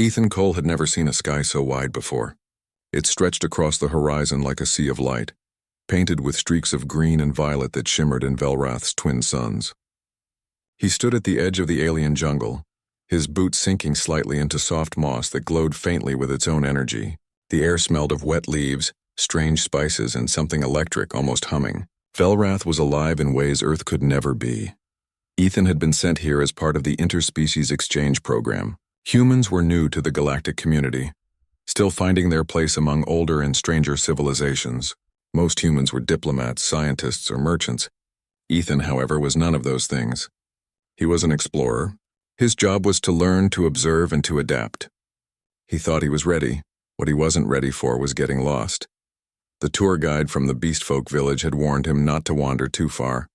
Ethan Cole had never seen a sky so wide before. It stretched across the horizon like a sea of light, painted with streaks of green and violet that shimmered in Velrath's twin suns. He stood at the edge of the alien jungle, his boots sinking slightly into soft moss that glowed faintly with its own energy. The air smelled of wet leaves, strange spices, and something electric, almost humming. Velrath was alive in ways Earth could never be. Ethan had been sent here as part of the interspecies exchange program. Humans were new to the galactic community, still finding their place among older and stranger civilizations. Most humans were diplomats, scientists, or merchants. Ethan, however, was none of those things. He was an explorer. His job was to learn, to observe, and to adapt. He thought he was ready. What he wasn't ready for was getting lost. The tour guide from the Beastfolk village had warned him not to wander too far.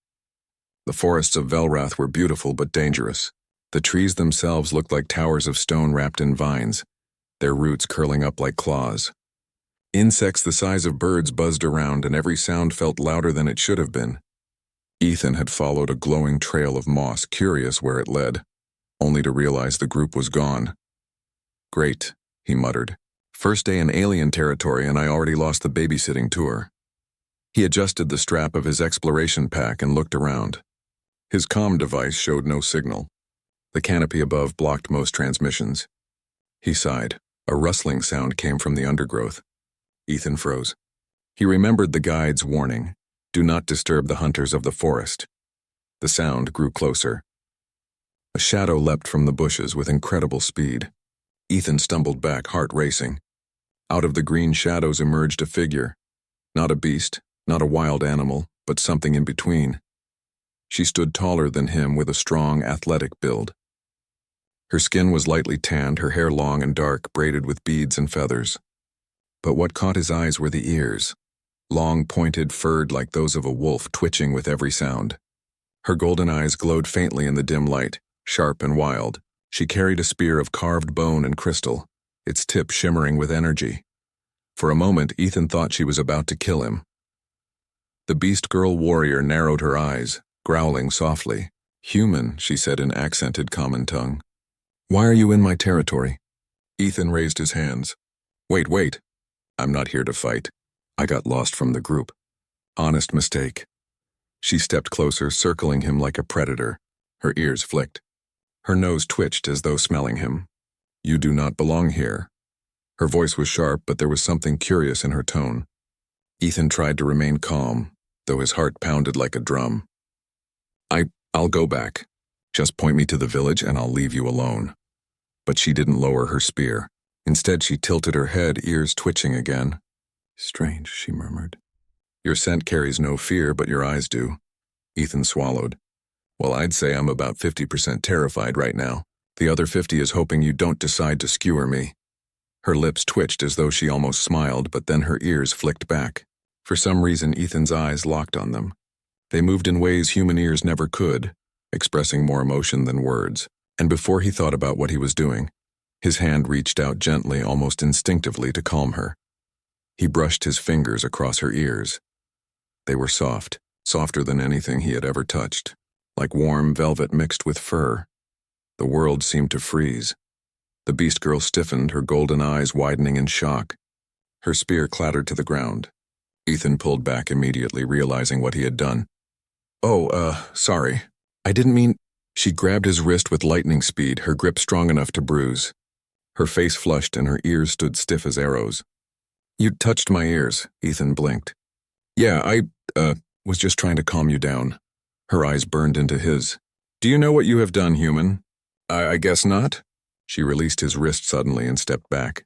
The forests of Velrath were beautiful but dangerous. The trees themselves looked like towers of stone wrapped in vines, their roots curling up like claws. Insects the size of birds buzzed around, and every sound felt louder than it should have been. Ethan had followed a glowing trail of moss, curious where it led, only to realize the group was gone. "Great," he muttered. "First day in alien territory and I already lost the babysitting tour." He adjusted the strap of his exploration pack and looked around. His comm device showed no signal. The canopy above blocked most transmissions. He sighed. A rustling sound came from the undergrowth. Ethan froze. He remembered the guide's warning, "Do not disturb the hunters of the forest." The sound grew closer. A shadow leapt from the bushes with incredible speed. Ethan stumbled back, heart racing. Out of the green shadows emerged a figure. Not a beast, not a wild animal, but something in between. She stood taller than him with a strong, athletic build. Her skin was lightly tanned, her hair long and dark, braided with beads and feathers. But what caught his eyes were the ears, long, pointed, furred like those of a wolf, twitching with every sound. Her golden eyes glowed faintly in the dim light, sharp and wild. She carried a spear of carved bone and crystal, its tip shimmering with energy. For a moment, Ethan thought she was about to kill him. The beast girl warrior narrowed her eyes, growling softly. "Human," she said in accented common tongue. "Why are you in my territory?" Ethan raised his hands. Wait. I'm not here to fight. I got lost from the group. Honest mistake." She stepped closer, circling him like a predator. Her ears flicked. Her nose twitched as though smelling him. "You do not belong here." Her voice was sharp, but there was something curious in her tone. Ethan tried to remain calm, though his heart pounded like a drum. I'll go back. Just point me to the village and I'll leave you alone." But she didn't lower her spear. Instead, she tilted her head, ears twitching again. "Strange," she murmured. "Your scent carries no fear, but your eyes do." Ethan swallowed. "Well, I'd say I'm about 50% terrified right now. The other 50 is hoping you don't decide to skewer me." Her lips twitched as though she almost smiled, but then her ears flicked back. For some reason, Ethan's eyes locked on them. They moved in ways human ears never could, expressing more emotion than words. And before he thought about what he was doing, his hand reached out gently, almost instinctively, to calm her. He brushed his fingers across her ears. They were soft, softer than anything he had ever touched, like warm velvet mixed with fur. The world seemed to freeze. The beast girl stiffened, her golden eyes widening in shock. Her spear clattered to the ground. Ethan pulled back immediately, realizing what he had done. Sorry. I didn't mean—" She grabbed his wrist with lightning speed, her grip strong enough to bruise. Her face flushed and her ears stood stiff as arrows. "You touched my ears," Ethan blinked. "Yeah, I was just trying to calm you down." Her eyes burned into his. "Do you know what you have done, human?" I guess not." She released his wrist suddenly and stepped back,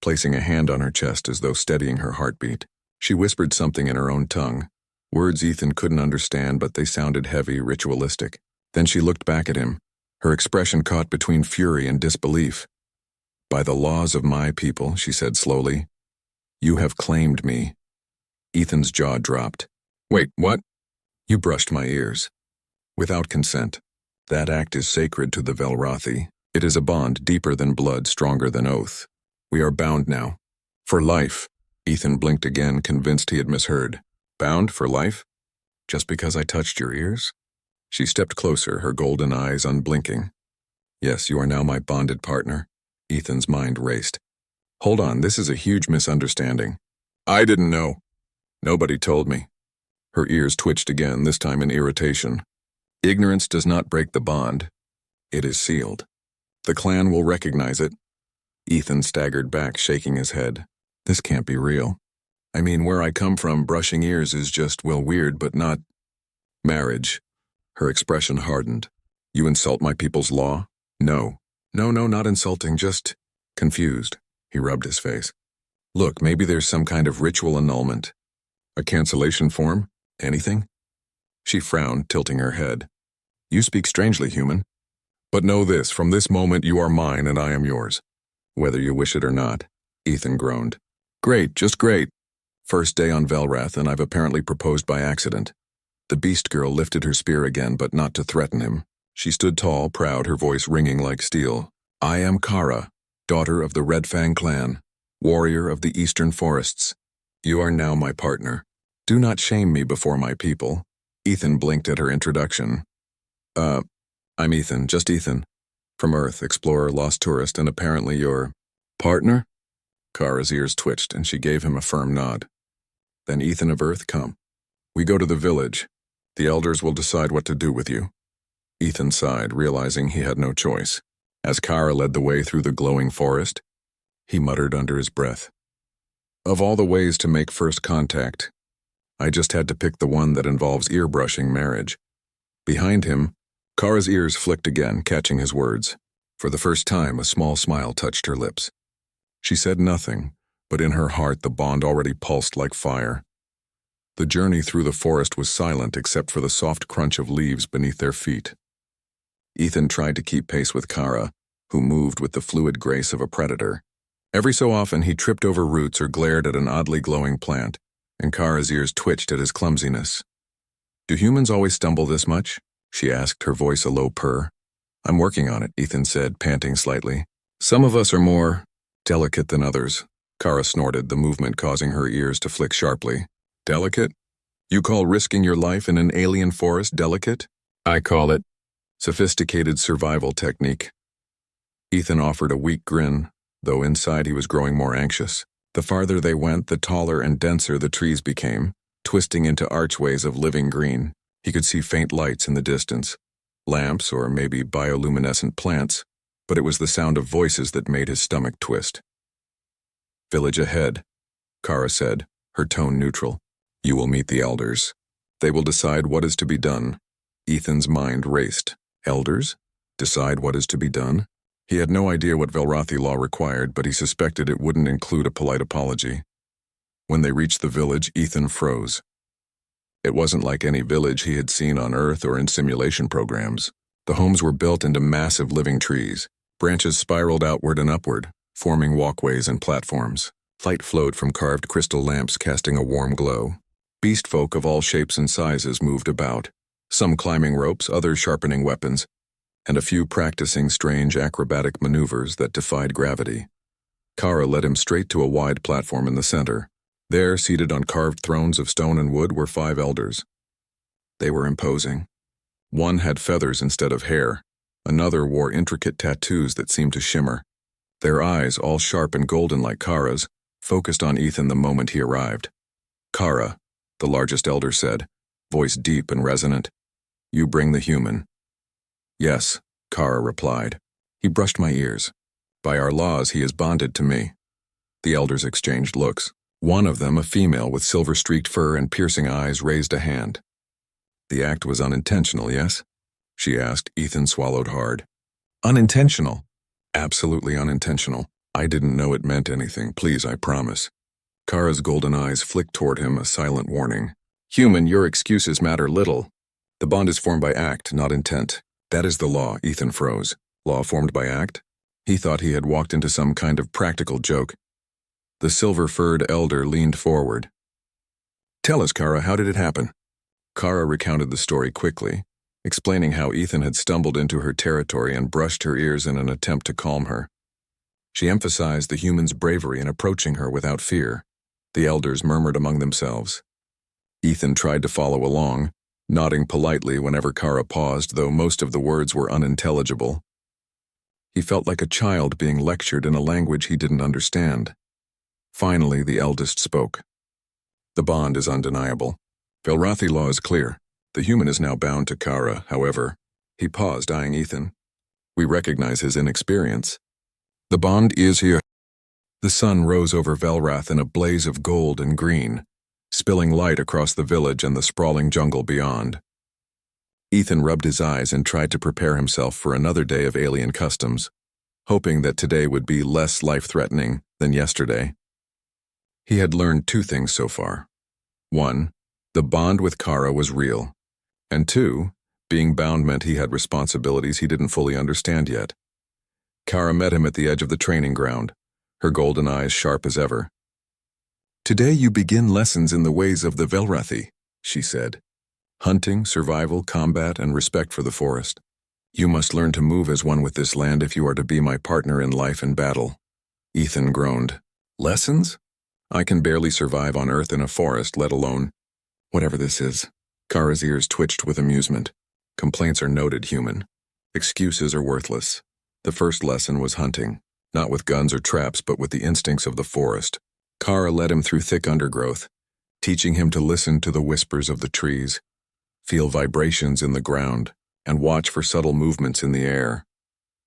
placing a hand on her chest as though steadying her heartbeat. She whispered something in her own tongue, words Ethan couldn't understand, but they sounded heavy, ritualistic. Then she looked back at him, her expression caught between fury and disbelief. "By the laws of my people," she said slowly, "you have claimed me." Ethan's jaw dropped. "Wait, what?" "You brushed my ears. Without consent. That act is sacred to the Velrathi. It is a bond deeper than blood, stronger than oath. We are bound now. For life." Ethan blinked again, convinced he had misheard. "Bound for life? Just because I touched your ears?" She stepped closer, her golden eyes unblinking. "Yes, you are now my bonded partner. Ethan's mind raced. Hold on, this is a huge misunderstanding. I didn't know. Nobody told me. Her ears twitched again, this time in irritation. Ignorance does not break the bond. It is sealed. The clan will recognize it. Ethan staggered back, shaking his head. This can't be real. I mean, where I come from, brushing ears is just, well, weird, but not marriage. Her expression hardened. You insult my people's law? No. No, not insulting, just confused. He rubbed his face. Look, maybe there's some kind of ritual annulment. A cancellation form? Anything? She frowned, tilting her head. You speak strangely, human. But know this, from this moment you are mine and I am yours. Whether you wish it or not. Ethan groaned. Great, just great. First day on Velrath, and I've apparently proposed by accident. The beast girl lifted her spear again, but not to threaten him. She stood tall, proud, her voice ringing like steel. I am Kara, daughter of the Red Fang clan, warrior of the eastern forests. You are now my partner. Do not shame me before my people. Ethan blinked at her introduction. I'm Ethan, just Ethan. From Earth, explorer, lost tourist, and apparently your partner? Kara's ears twitched, and she gave him a firm nod. Then Ethan of Earth, come. We go to the village. The elders will decide what to do with you. Ethan sighed, realizing he had no choice. As Kara led the way through the glowing forest, he muttered under his breath. Of all the ways to make first contact, I just had to pick the one that involves ear-brushing marriage. Behind him, Kara's ears flicked again, catching his words. For the first time, a small smile touched her lips. She said nothing, but in her heart the bond already pulsed like fire. The journey through the forest was silent except for the soft crunch of leaves beneath their feet. Ethan tried to keep pace with Kara, who moved with the fluid grace of a predator. Every so often he tripped over roots or glared at an oddly glowing plant, and Kara's ears twitched at his clumsiness. Do humans always stumble this much? She asked, her voice a low purr. I'm working on it, Ethan said, panting slightly. Some of us are more delicate than others. Kara snorted, the movement causing her ears to flick sharply. Delicate? You call risking your life in an alien forest delicate? I call it sophisticated survival technique. Ethan offered a weak grin, though inside he was growing more anxious. The farther they went, the taller and denser the trees became, twisting into archways of living green. He could see faint lights in the distance, lamps or maybe bioluminescent plants, but it was the sound of voices that made his stomach twist. Village ahead, Kara said, her tone neutral. You will meet the elders. They will decide what is to be done. Ethan's mind raced. Elders? Decide what is to be done? He had no idea what Velrathi law required, but he suspected it wouldn't include a polite apology. When they reached the village, Ethan froze. It wasn't like any village he had seen on Earth or in simulation programs. The homes were built into massive living trees. Branches spiraled outward and upward, forming walkways and platforms. Light flowed from carved crystal lamps, casting a warm glow. Beast folk of all shapes and sizes moved about, some climbing ropes, others sharpening weapons, and a few practicing strange acrobatic maneuvers that defied gravity. Kara led him straight to a wide platform in the center. There, seated on carved thrones of stone and wood, were 5 elders. They were imposing. One had feathers instead of hair. Another wore intricate tattoos that seemed to shimmer. Their eyes, all sharp and golden like Kara's, focused on Ethan the moment he arrived. Kara, the largest elder said, voice deep and resonant. You bring the human. Yes, Kara replied. He brushed my ears. By our laws, he is bonded to me. The elders exchanged looks. One of them, a female with silver-streaked fur and piercing eyes, raised a hand. The act was unintentional, yes? She asked. Ethan swallowed hard. Unintentional? Absolutely unintentional. I didn't know it meant anything. Please, I promise. Kara's golden eyes flicked toward him, a silent warning. Human, your excuses matter little. The bond is formed by act, not intent. That is the law, Ethan froze. Law formed by act? He thought he had walked into some kind of practical joke. The silver-furred elder leaned forward. Tell us, Kara, how did it happen? Kara recounted the story quickly, explaining how Ethan had stumbled into her territory and brushed her ears in an attempt to calm her. She emphasized the human's bravery in approaching her without fear. The elders murmured among themselves. Ethan tried to follow along, nodding politely whenever Kara paused, though most of the words were unintelligible. He felt like a child being lectured in a language he didn't understand. Finally, the eldest spoke. The bond is undeniable. Velrathi law is clear. The human is now bound to Kara, however. He paused, eyeing Ethan. We recognize his inexperience. The bond is here. The sun rose over Velrath in a blaze of gold and green, spilling light across the village and the sprawling jungle beyond. Ethan rubbed his eyes and tried to prepare himself for another day of alien customs, hoping that today would be less life-threatening than yesterday. He had learned 2 things so far. 1, the bond with Kara was real. And 2, being bound meant he had responsibilities he didn't fully understand yet. Kara met him at the edge of the training ground, her golden eyes sharp as ever. Today you begin lessons in the ways of the Velrathi, she said. Hunting, survival, combat, and respect for the forest. You must learn to move as one with this land if you are to be my partner in life and battle. Ethan groaned. Lessons? I can barely survive on Earth in a forest, let alone whatever this is. Kara's ears twitched with amusement. Complaints are noted, human. Excuses are worthless. The first lesson was hunting, not with guns or traps, but with the instincts of the forest. Kara led him through thick undergrowth, teaching him to listen to the whispers of the trees, feel vibrations in the ground, and watch for subtle movements in the air.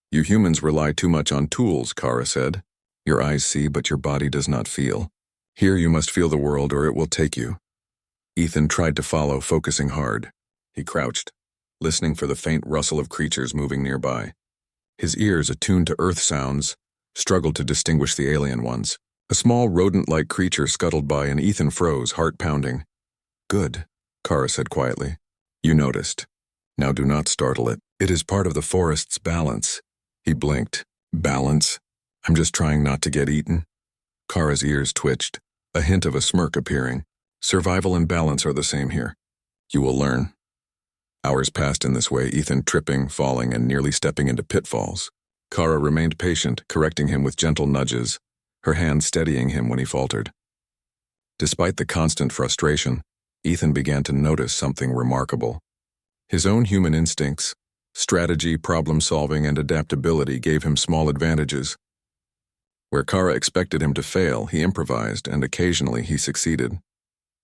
You humans rely too much on tools, Kara said. Your eyes see, but your body does not feel. Here you must feel the world or it will take you. Ethan tried to follow, focusing hard. He crouched, listening for the faint rustle of creatures moving nearby. His ears, attuned to earth sounds, struggled to distinguish the alien ones. A small rodent-like creature scuttled by and Ethan froze, heart pounding. Good, Kara said quietly. You noticed. Now do not startle it. It is part of the forest's balance. He blinked. Balance? I'm just trying not to get eaten. Kara's ears twitched, a hint of a smirk appearing. Survival and balance are the same here. You will learn. Hours passed in this way, Ethan tripping, falling, and nearly stepping into pitfalls. Kara remained patient, correcting him with gentle nudges, her hand steadying him when he faltered. Despite the constant frustration, Ethan began to notice something remarkable. His own human instincts, strategy, problem-solving, and adaptability gave him small advantages. Where Kara expected him to fail, he improvised, and occasionally he succeeded.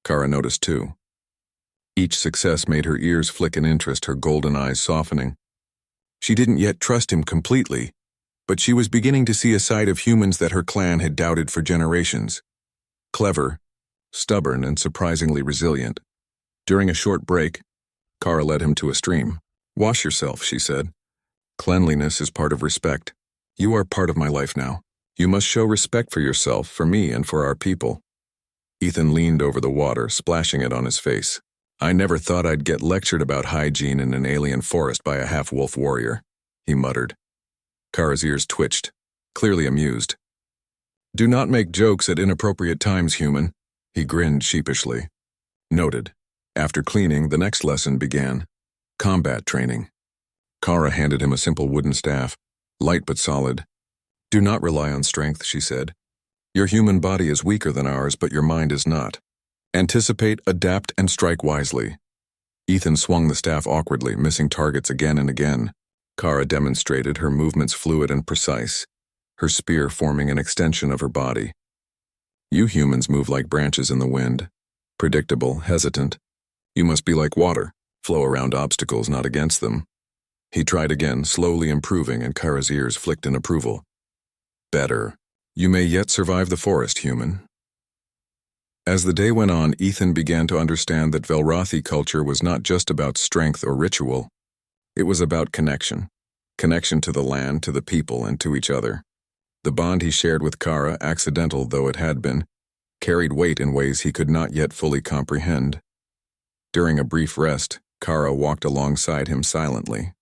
Kara noticed too. Each success made her ears flick in interest, her golden eyes softening. She didn't yet trust him completely, but she was beginning to see a side of humans that her clan had doubted for generations. Clever, stubborn, and surprisingly resilient. During a short break, Kara led him to a stream. Wash yourself, she said. Cleanliness is part of respect. You are part of my life now. You must show respect for yourself, for me, and for our people. Ethan leaned over the water, splashing it on his face. I never thought I'd get lectured about hygiene in an alien forest by a half-wolf warrior, he muttered. Kara's ears twitched, clearly amused. Do not make jokes at inappropriate times, human. He grinned sheepishly. Noted. After cleaning, the next lesson began. Combat training. Kara handed him a simple wooden staff, light but solid. Do not rely on strength, she said. Your human body is weaker than ours, but your mind is not. Anticipate, adapt, and strike wisely. Ethan swung the staff awkwardly, missing targets again and again. Kara demonstrated, her movements fluid and precise, her spear forming an extension of her body. You humans move like branches in the wind. Predictable, hesitant. You must be like water, flow around obstacles, not against them. He tried again, slowly improving, and Kara's ears flicked in approval. Better. You may yet survive the forest, human. As the day went on, Ethan began to understand that Velrathi culture was not just about strength or ritual. It was about connection. Connection to the land, to the people, and to each other. The bond he shared with Kara, accidental though it had been, carried weight in ways he could not yet fully comprehend. During a brief rest, Kara walked alongside him silently.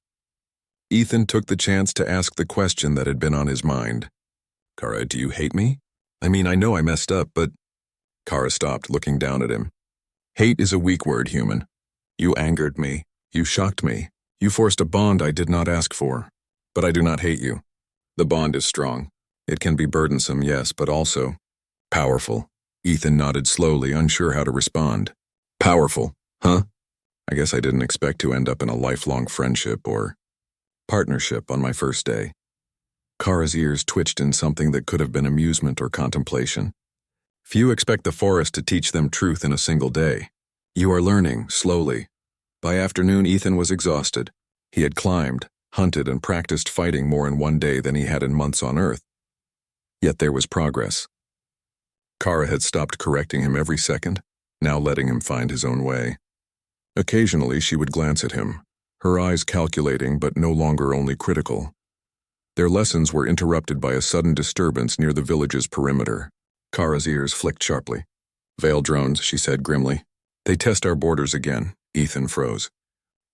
Ethan took the chance to ask the question that had been on his mind. Kara, do you hate me? I mean, I know I messed up, but... Kara stopped, looking down at him. Hate is a weak word, human. You angered me. You shocked me. You forced a bond I did not ask for. But I do not hate you. The bond is strong. It can be burdensome, yes, but also powerful. Ethan nodded slowly, unsure how to respond. Powerful, huh? I guess I didn't expect to end up in a lifelong friendship or partnership on my first day. Kara's ears twitched in something that could have been amusement or contemplation. Few expect the forest to teach them truth in a single day. You are learning, slowly. By afternoon, Ethan was exhausted. He had climbed, hunted, and practiced fighting more in one day than he had in months on Earth. Yet there was progress. Kara had stopped correcting him every second, now letting him find his own way. Occasionally, she would glance at him, her eyes calculating but no longer only critical. Their lessons were interrupted by a sudden disturbance near the village's perimeter. Kara's ears flicked sharply. "Veil drones," she said grimly. "They test our borders again." Ethan froze.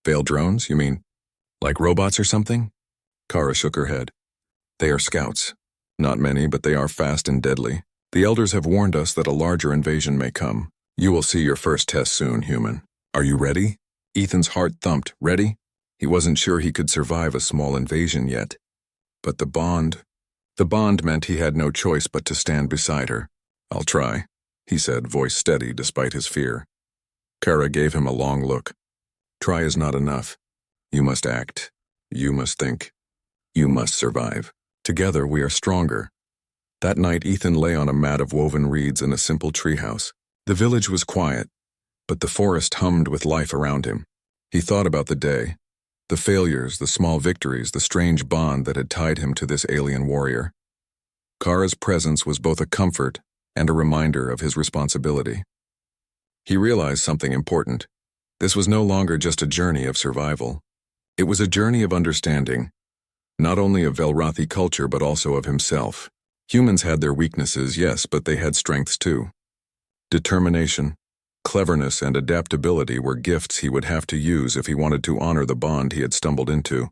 "Veil drones, you mean? Like robots or something?" Kara shook her head. "They are scouts. Not many, but they are fast and deadly. The elders have warned us that a larger invasion may come. You will see your first test soon, human. Are you ready?" Ethan's heart thumped. Ready? He wasn't sure he could survive a small invasion yet. But the bond meant he had no choice but to stand beside her. "I'll try," he said, voice steady despite his fear. Kara gave him a long look. "Try is not enough. You must act. You must think. You must survive. Together we are stronger." That night, Ethan lay on a mat of woven reeds in a simple treehouse. The village was quiet, but the forest hummed with life around him. He thought about the day, the failures, the small victories, the strange bond that had tied him to this alien warrior. Kara's presence was both a comfort and a reminder of his responsibility. He realized something important. This was no longer just a journey of survival. It was a journey of understanding, not only of Velrathi culture but also of himself. Humans had their weaknesses, yes, but they had strengths too. Determination, cleverness, and adaptability were gifts he would have to use if he wanted to honor the bond he had stumbled into.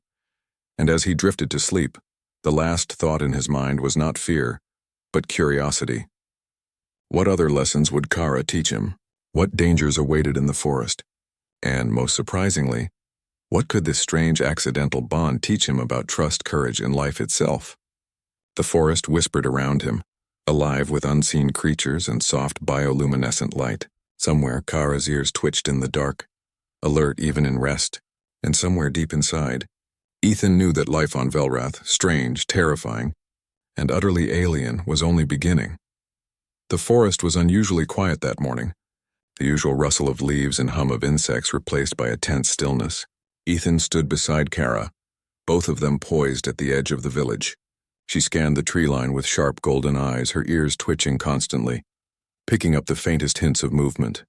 And as he drifted to sleep, the last thought in his mind was not fear, but curiosity. What other lessons would Kara teach him? What dangers awaited in the forest? And, most surprisingly, what could this strange accidental bond teach him about trust, courage, and life itself? The forest whispered around him, alive with unseen creatures and soft bioluminescent light. Somewhere, Kara's ears twitched in the dark, alert even in rest, and somewhere deep inside, Ethan knew that life on Velrath, strange, terrifying, and utterly alien, was only beginning. The forest was unusually quiet that morning, the usual rustle of leaves and hum of insects replaced by a tense stillness. Ethan stood beside Kara, both of them poised at the edge of the village. She scanned the tree line with sharp golden eyes, her ears twitching constantly, picking up the faintest hints of movement.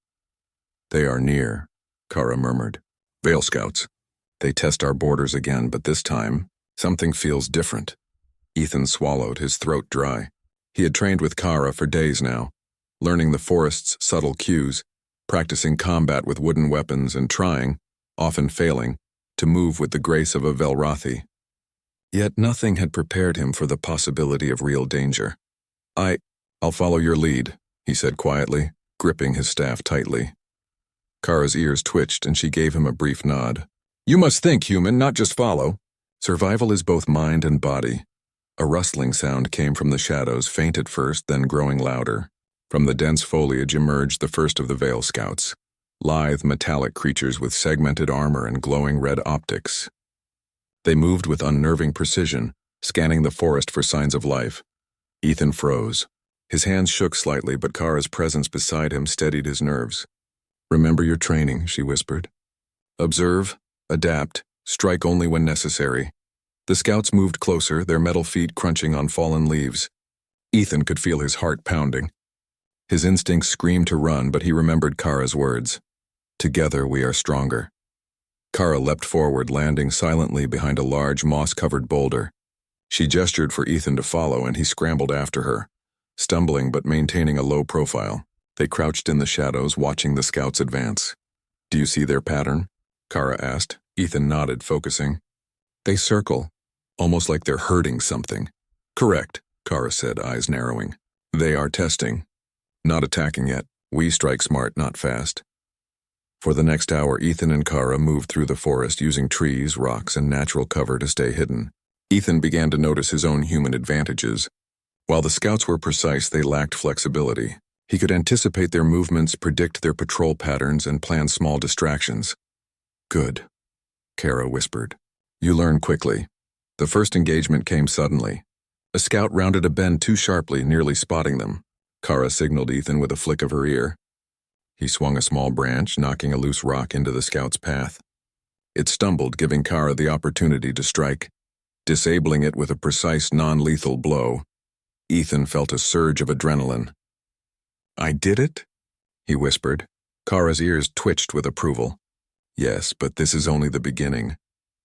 "They are near," Kara murmured. "Veil scouts. They test our borders again, but this time, something feels different." Ethan swallowed, his throat dry. He had trained with Kara for days now, learning the forest's subtle cues, practicing combat with wooden weapons and trying, often failing, to move with the grace of a Velrathi. Yet nothing had prepared him for the possibility of real danger. I'll follow your lead," he said quietly, gripping his staff tightly. Kara's ears twitched and she gave him a brief nod. "You must think, human, not just follow. Survival is both mind and body." A rustling sound came from the shadows, faint at first, then growing louder. From the dense foliage emerged the first of the Veil Scouts, lithe metallic creatures with segmented armor and glowing red optics. They moved with unnerving precision, scanning the forest for signs of life. Ethan froze. His hands shook slightly, but Kara's presence beside him steadied his nerves. "Remember your training," she whispered. "Observe, adapt, strike only when necessary." The scouts moved closer, their metal feet crunching on fallen leaves. Ethan could feel his heart pounding. His instincts screamed to run, but he remembered Kara's words. "Together we are stronger." Kara leapt forward, landing silently behind a large, moss-covered boulder. She gestured for Ethan to follow, and he scrambled after her, stumbling but maintaining a low profile. They crouched in the shadows, watching the scouts advance. "Do you see their pattern?" Kara asked. Ethan nodded, focusing. "They circle, almost like they're herding something." "Correct," Kara said, eyes narrowing. "They are testing. Not attacking yet. We strike smart, not fast." For the next hour, Ethan and Kara moved through the forest using trees, rocks, and natural cover to stay hidden. Ethan began to notice his own human advantages. While the scouts were precise, they lacked flexibility. He could anticipate their movements, predict their patrol patterns, and plan small distractions. "Good," Kara whispered. "You learn quickly." The first engagement came suddenly. A scout rounded a bend too sharply, nearly spotting them. Kara signaled Ethan with a flick of her ear. He swung a small branch, knocking a loose rock into the scout's path. It stumbled, giving Kara the opportunity to strike, disabling it with a precise, non-lethal blow. Ethan felt a surge of adrenaline. "I did it?" he whispered. Kara's ears twitched with approval. "Yes, but this is only the beginning."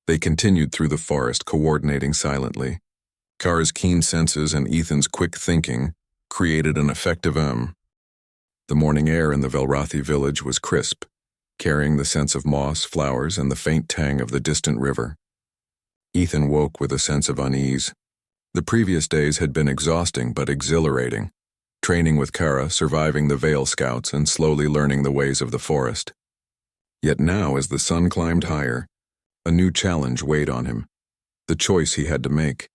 They continued through the forest, coordinating silently. Kara's keen senses and Ethan's quick thinking created an effective The morning air in the Velrathi village was crisp, carrying the scents of moss, flowers, and the faint tang of the distant river. Ethan woke with a sense of unease. The previous days had been exhausting but exhilarating, training with Kara, surviving the Vale Scouts, and slowly learning the ways of the forest. Yet now, as the sun climbed higher, a new challenge weighed on him, the choice he had to make.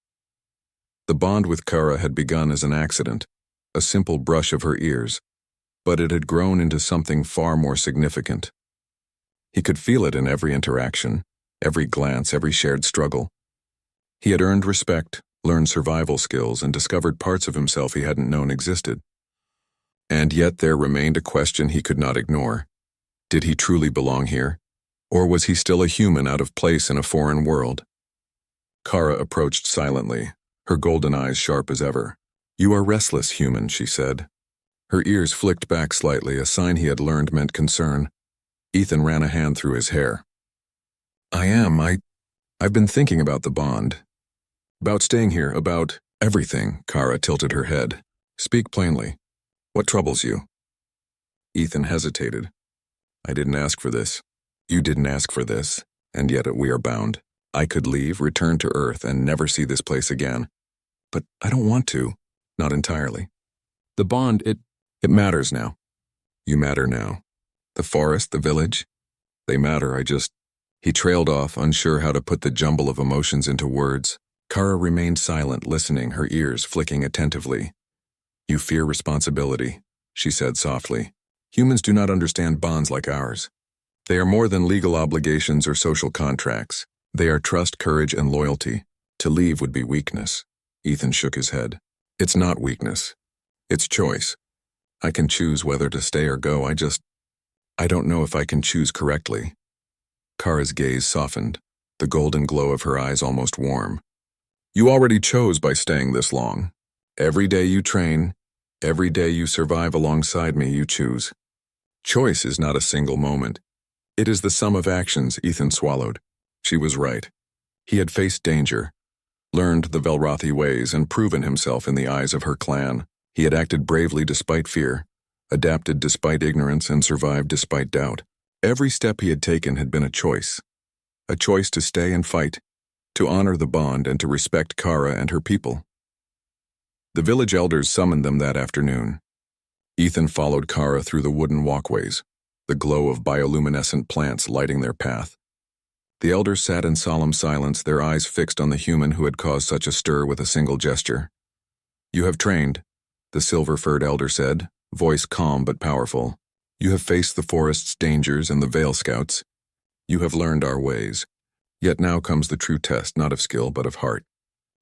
The bond with Kara had begun as an accident, a simple brush of her ears, but it had grown into something far more significant. He could feel it in every interaction, every glance, every shared struggle. He had earned respect, learned survival skills, and discovered parts of himself he hadn't known existed. And yet there remained a question he could not ignore. Did he truly belong here? Or was he still a human out of place in a foreign world? Kara approached silently, her golden eyes sharp as ever. "You are restless, human," she said. Her ears flicked back slightly, a sign he had learned meant concern. Ethan ran a hand through his hair. I've been thinking about the bond. About staying here, about everything." Kara tilted her head. "Speak plainly. What troubles you?" Ethan hesitated. "I didn't ask for this. You didn't ask for this, and yet we are bound. I could leave, return to Earth, and never see this place again. But I don't want to. Not entirely. The bond, it matters now. You matter now. The forest, the village, they matter. He trailed off, unsure how to put the jumble of emotions into words. Kara remained silent, listening, her ears flicking attentively. "You fear responsibility," she said softly. "Humans do not understand bonds like ours. They are more than legal obligations or social contracts. They are trust, courage, and loyalty. To leave would be weakness." Ethan shook his head. "It's not weakness. It's choice. I can choose whether to stay or go. I don't know if I can choose correctly." Kara's gaze softened, the golden glow of her eyes almost warm. "You already chose by staying this long. Every day you train, every day you survive alongside me, you choose. Choice is not a single moment. It is the sum of actions." Ethan swallowed. She was right. He had faced danger, learned the Velrathi ways, and proven himself in the eyes of her clan. He had acted bravely despite fear, adapted despite ignorance, and survived despite doubt. Every step he had taken had been a choice to stay and fight, to honor the bond, and to respect Kara and her people. The village elders summoned them that afternoon. Ethan followed Kara through the wooden walkways, the glow of bioluminescent plants lighting their path. The elders sat in solemn silence, their eyes fixed on the human who had caused such a stir with a single gesture. "You have trained," the silver-furred elder said, voice calm but powerful. "You have faced the forest's dangers and the Vale Scouts. You have learned our ways. Yet now comes the true test, not of skill but of heart.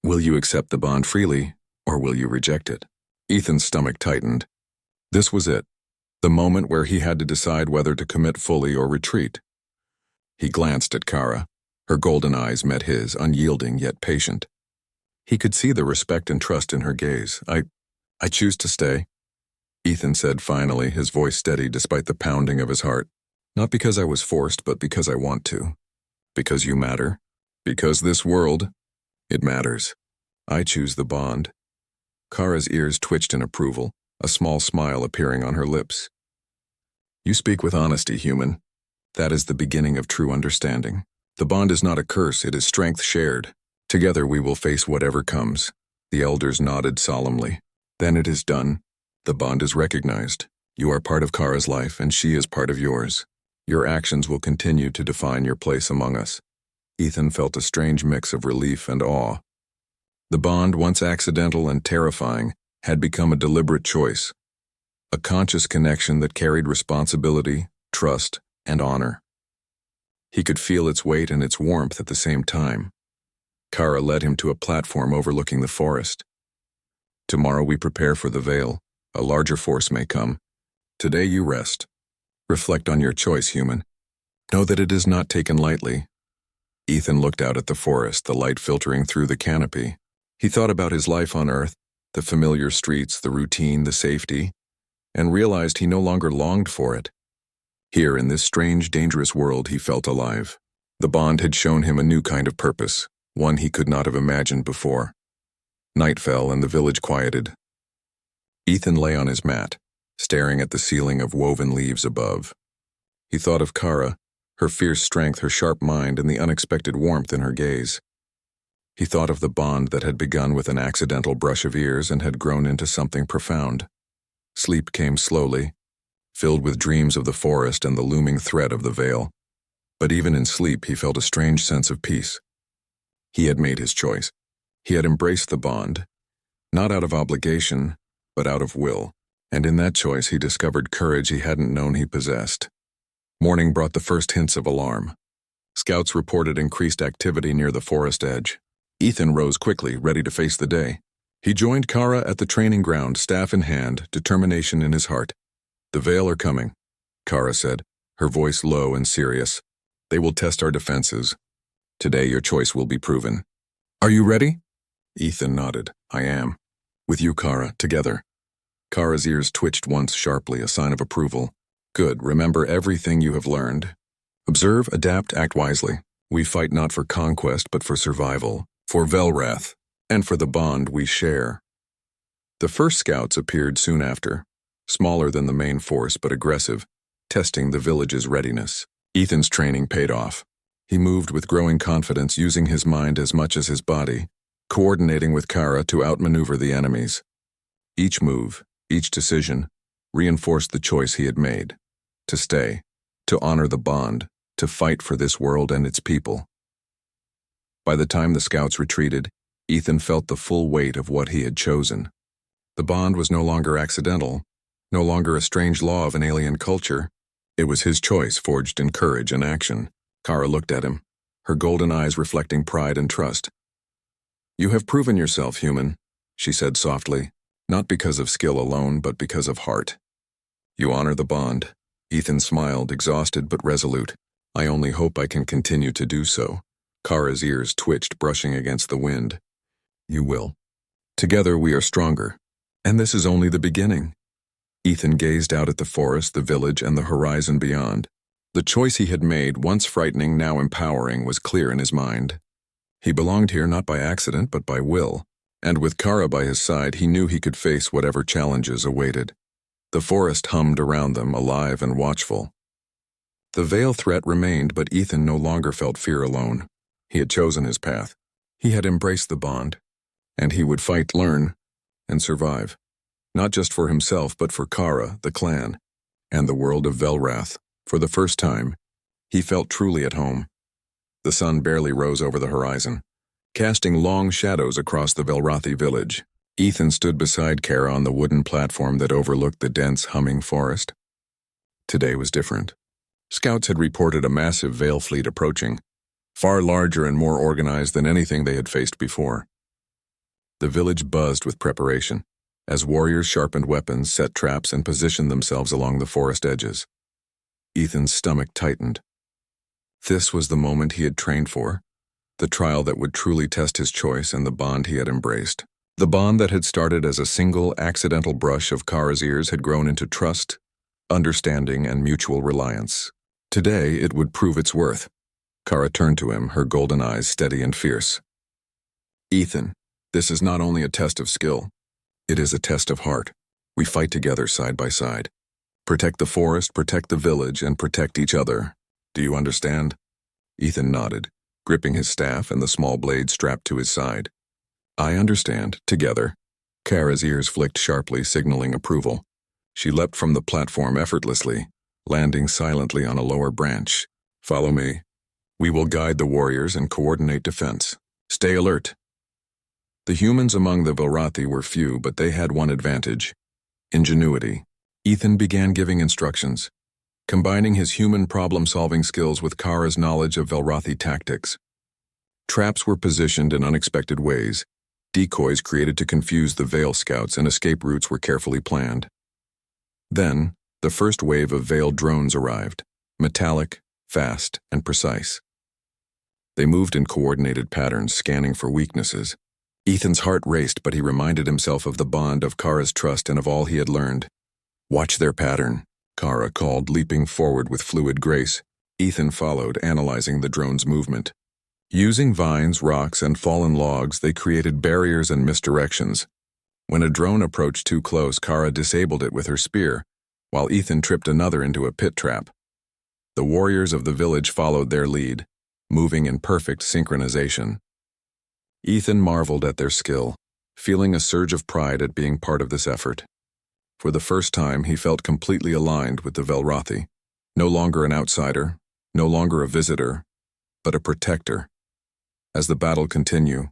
Will you accept the bond freely, or will you reject it?" Ethan's stomach tightened. This was it, the moment where he had to decide whether to commit fully or retreat. He glanced at Kara. Her golden eyes met his, unyielding yet patient. He could see the respect and trust in her gaze. I choose to stay," Ethan said finally, his voice steady despite the pounding of his heart. "Not because I was forced, but because I want to. Because you matter. Because this world, it matters. I choose the bond." Kara's ears twitched in approval, a small smile appearing on her lips. "You speak with honesty, human. That is the beginning of true understanding. The bond is not a curse, it is strength shared. Together we will face whatever comes." The elders nodded solemnly. "Then it is done. The bond is recognized. You are part of Kara's life, and she is part of yours. Your actions will continue to define your place among us." Ethan felt a strange mix of relief and awe. The bond, once accidental and terrifying, had become a deliberate choice, a conscious connection that carried responsibility, trust, and honor. He could feel its weight and its warmth at the same time. Kara led him to a platform overlooking the forest. Tomorrow we prepare for the veil. A larger force may come. Today you rest. Reflect on your choice, human. Know that it is not taken lightly. Ethan looked out at the forest, the light filtering through the canopy. He thought about his life on Earth, the familiar streets, the routine, the safety, and realized he no longer longed for it. Here, in this strange, dangerous world, he felt alive. The bond had shown him a new kind of purpose, one he could not have imagined before. Night fell and the village quieted. Ethan lay on his mat, staring at the ceiling of woven leaves above. He thought of Kara, her fierce strength, her sharp mind, and the unexpected warmth in her gaze. He thought of the bond that had begun with an accidental brush of ears and had grown into something profound. Sleep came slowly, filled with dreams of the forest and the looming threat of the veil. But even in sleep, he felt a strange sense of peace. He had made his choice. He had embraced the bond, not out of obligation, but out of will, and in that choice he discovered courage he hadn't known he possessed. Morning brought the first hints of alarm. Scouts reported increased activity near the forest edge. Ethan rose quickly, ready to face the day. He joined Kara at the training ground, staff in hand, determination in his heart. "The Veil are coming," Kara said, her voice low and serious. "They will test our defenses. Today your choice will be proven." "Are you ready?" Ethan nodded. "I am. With you, Kara, together." Kara's ears twitched once sharply, a sign of approval. "Good. Remember everything you have learned. Observe, adapt, act wisely. We fight not for conquest, but for survival, for Velrath, and for the bond we share." The first scouts appeared soon after, smaller than the main force but aggressive, testing the village's readiness. Ethan's training paid off. He moved with growing confidence, using his mind as much as his body, coordinating with Kara to outmaneuver the enemies. Each move, each decision, reinforced the choice he had made: to stay, to honor the bond, to fight for this world and its people. By the time the scouts retreated, Ethan felt the full weight of what he had chosen. The bond was no longer accidental, no longer a strange law of an alien culture. It was his choice, forged in courage and action. Kara looked at him, her golden eyes reflecting pride and trust. "You have proven yourself, human," she said softly, "not because of skill alone, but because of heart. You honor the bond." Ethan smiled, exhausted but resolute. "I only hope I can continue to do so." Kara's ears twitched, brushing against the wind. "You will. Together we are stronger. And this is only the beginning." Ethan gazed out at the forest, the village, and the horizon beyond. The choice he had made, once frightening, now empowering, was clear in his mind. He belonged here not by accident, but by will, and with Kara by his side, he knew he could face whatever challenges awaited. The forest hummed around them, alive and watchful. The veil threat remained, but Ethan no longer felt fear alone. He had chosen his path. He had embraced the bond, and he would fight, learn, and survive. Not just for himself, but for Kara, the clan, and the world of Velrath. For the first time, he felt truly at home. The sun barely rose over the horizon, casting long shadows across the Velrathi village. Ethan stood beside Kara on the wooden platform that overlooked the dense, humming forest. Today was different. Scouts had reported a massive Veil fleet approaching, far larger and more organized than anything they had faced before. The village buzzed with preparation, as warriors sharpened weapons, set traps, and positioned themselves along the forest edges. Ethan's stomach tightened. This was the moment he had trained for, the trial that would truly test his choice and the bond he had embraced. The bond that had started as a single, accidental brush of Kara's ears had grown into trust, understanding, and mutual reliance. Today, it would prove its worth. Kara turned to him, her golden eyes steady and fierce. "Ethan, this is not only a test of skill. It is a test of heart. We fight together side by side. Protect the forest, protect the village, and protect each other. Do you understand?" Ethan nodded, gripping his staff and the small blade strapped to his side. "I understand, together." Kara's ears flicked sharply, signaling approval. She leapt from the platform effortlessly, landing silently on a lower branch. "Follow me. We will guide the warriors and coordinate defense. Stay alert." The humans among the Velrathi were few, but they had one advantage: ingenuity. Ethan began giving instructions, combining his human problem-solving skills with Kara's knowledge of Velrathi tactics. Traps were positioned in unexpected ways, Decoys created to confuse the Veil scouts and escape routes were carefully planned. Then, the first wave of Veil drones arrived, metallic, fast, and precise. They moved in coordinated patterns, scanning for weaknesses. Ethan's heart raced, but he reminded himself of the bond of Kara's trust and of all he had learned. "Watch their pattern," Kara called, leaping forward with fluid grace. Ethan followed, analyzing the drone's movement. Using vines, rocks, and fallen logs, they created barriers and misdirections. When a drone approached too close, Kara disabled it with her spear, while Ethan tripped another into a pit trap. The warriors of the village followed their lead, moving in perfect synchronization. Ethan marveled at their skill, feeling a surge of pride at being part of this effort. For the first time, he felt completely aligned with the Velrothi, no longer an outsider, no longer a visitor, but a protector. As the battle continued,